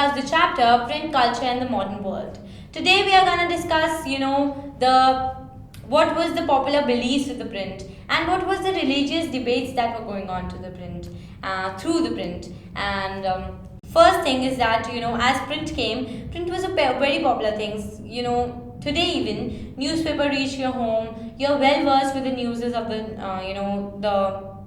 discuss the chapter Print Culture and the Modern World. Today we are going to discuss, the what was the popular beliefs with the print and what was the religious debates that were going on to the print through the print. And first thing is that as print came, print was a very popular thing. Today even newspaper reach your home. You're well versed with the news of the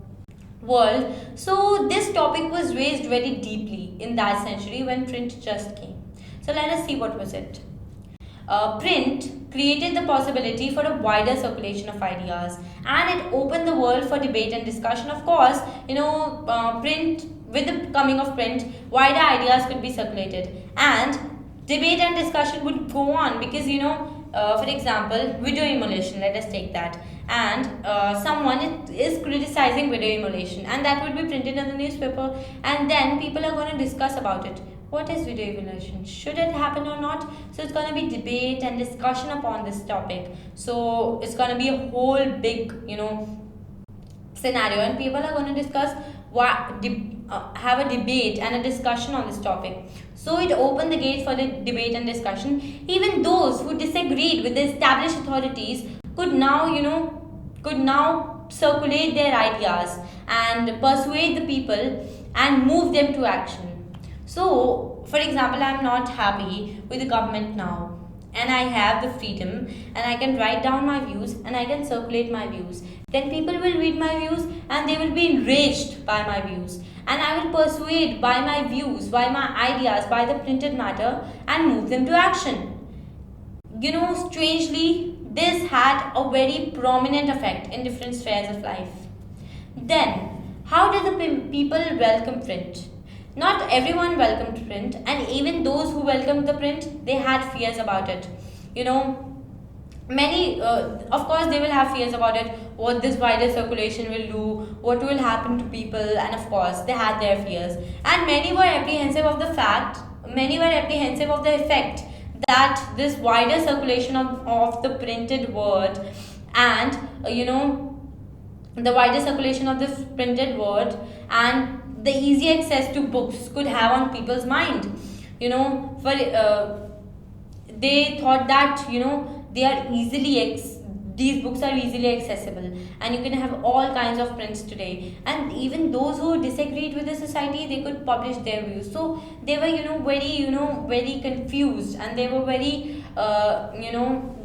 world. So this topic was raised very deeply in that century when print just came. So let us see what was it. Print created the possibility for a wider circulation of ideas, and it opened the world for debate and discussion. Of course, print, with the coming of print, wider ideas could be circulated, and debate and discussion would go on because for example, video emulation, let us take that, and someone is criticizing video emulation, and that would be printed in the newspaper, and then people are going to discuss about it. What is video emulation? Should it happen or not? So it's going to be debate and discussion upon this topic. So it's going to be a whole big scenario, and people are going to discuss have a debate and a discussion on this topic. So it opened the gate for the debate and discussion. Even those who disagreed with the established authorities could now circulate their ideas and persuade the people and move them to action. So, for example, I am not happy with the government now, and I have the freedom, and I can write down my views and I can circulate my views. Then people will read my views and they will be enraged by my views, and I will persuade by my views, by my ideas, by the printed matter, and move them to action. Strangely, this had a very prominent effect in different spheres of life. Then, how did the people welcome print? Not everyone welcomed print, and even those who welcomed the print, they had fears about it. Many, of course, they will have fears about it, what this wider circulation will do, what will happen to people, and of course, they had their fears. And many were apprehensive of the effect that this wider circulation of the printed word and, the wider circulation of this printed word and the easy access to books could have on people's mind. They thought that they are these books are easily accessible, and you can have all kinds of prints today, and even those who disagreed with the society, they could publish their views. So they were very confused, and they were very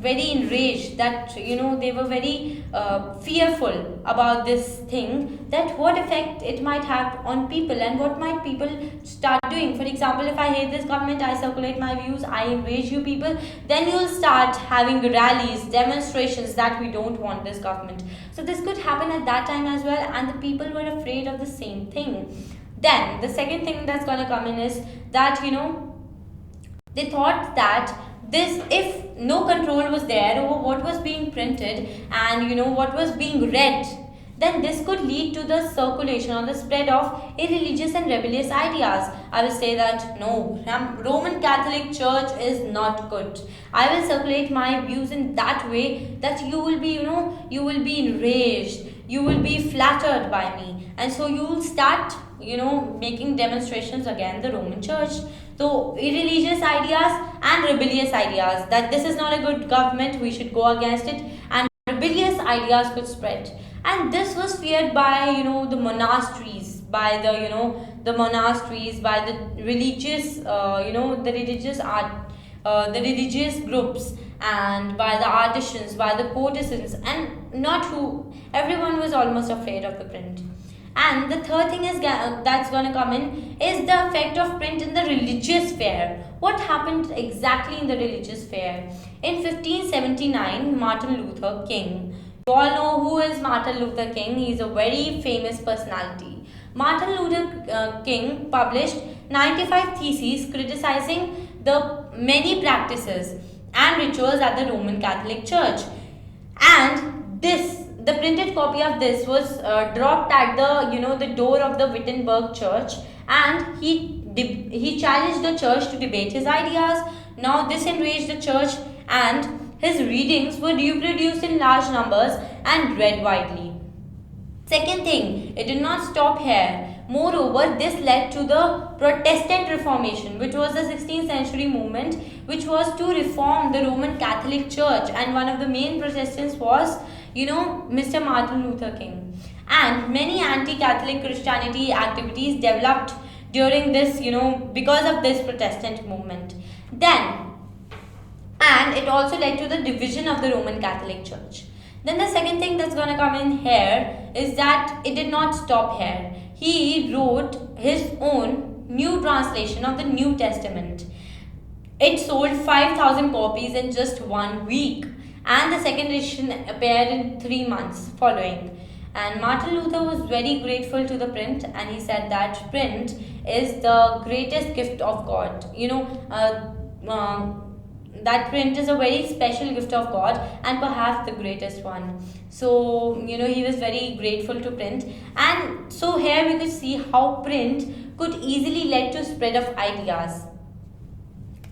very enraged, that they were very fearful about this thing, that what effect it might have on people and what might people start doing. For example, if I hate this government, I circulate my views, I enrage you people, then you'll start having rallies, demonstrations that we don't want this government. So this could happen at that time as well, and the people were afraid of the same thing. Then the second thing that's going to come in is that they thought that if no control was there over what was being printed and what was being read, then this could lead to the circulation or the spread of irreligious and rebellious ideas. I will say that no, Roman Catholic Church is not good. I will circulate my views in that way that you will be enraged, you will be flattered by me, and so you will start making demonstrations against the Roman Church. So irreligious ideas and rebellious ideas, that this is not a good government, we should go against it, and rebellious ideas could spread. And this was feared by the monasteries, by the monasteries, by the religious the religious groups, and by the artisans, by the courtesans, and everyone was almost afraid of the print. And the third thing is that's going to come in is the effect of print in the religious sphere. What happened exactly in the religious sphere? In 1579, Martin Luther King. You all know who is Martin Luther King. He is a very famous personality. Martin Luther King published 95 theses criticizing the many practices and rituals at the Roman Catholic Church. And the printed copy of this was dropped at the door of the Wittenberg Church, and he challenged the church to debate his ideas. Now this enraged the church, and his readings were reproduced in large numbers and read widely. Second thing, it did not stop here. Moreover, this led to the Protestant Reformation, which was the 16th century movement, which was to reform the Roman Catholic Church. And one of the main Protestants was, Mr. Martin Luther King. And many anti Catholic Christianity activities developed during this, because of this Protestant movement. And it also led to the division of the Roman Catholic Church. Then the second thing that's going to come in here is that it did not stop here. He wrote his own new translation of the New Testament. It sold 5,000 copies in just 1 week, and the second edition appeared in 3 months following. And Martin Luther was very grateful to the print, and he said that print is the greatest gift of God. That print is a very special gift of God and perhaps the greatest one. So, he was very grateful to print. And so here we could see how print could easily lead to spread of ideas.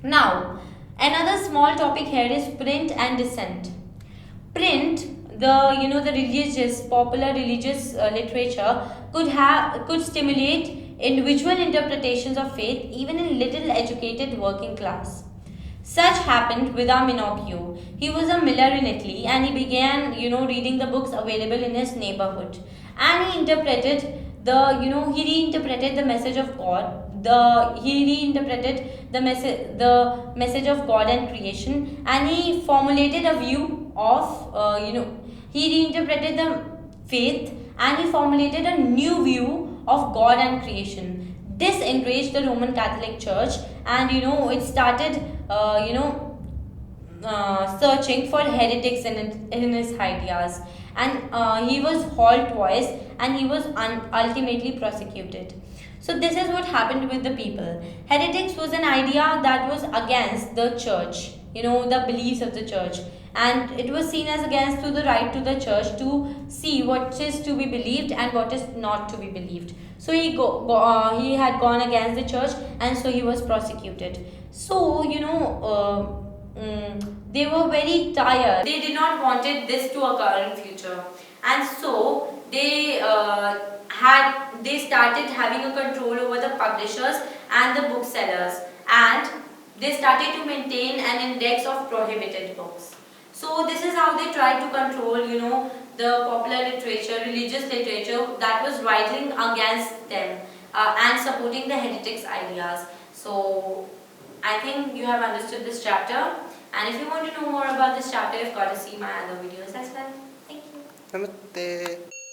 Now, another small topic here is print and dissent. Print, the religious, popular religious literature could stimulate individual interpretations of faith even in little educated working class. Such happened with Minocchio. He was a miller in Italy and he began, reading the books available in his neighborhood. And he reinterpreted the message of God. He reinterpreted the message of God and creation, and he formulated a view of, he reinterpreted the faith and he formulated a new view of God and creation. This enraged the Roman Catholic Church, and it started searching for heretics in his ideas, and he was hauled twice and he was ultimately prosecuted. So this is what happened with the people. Heretics was an idea that was against the church, the beliefs of the church, and it was seen as against to the right to the church to see what is to be believed and what is not to be believed. So he had gone against the church, and so he was prosecuted. So they were very tired. They did not wanted this to occur in future, and so they started having a control over the publishers and the booksellers, and they started to maintain an index of prohibited books. So this is how they tried to control, the popular literature, religious literature that was writing against them and supporting the heretics' ideas. So I think you have understood this chapter, and if you want to know more about this chapter, you've got to see my other videos as well. Thank you. Namaste.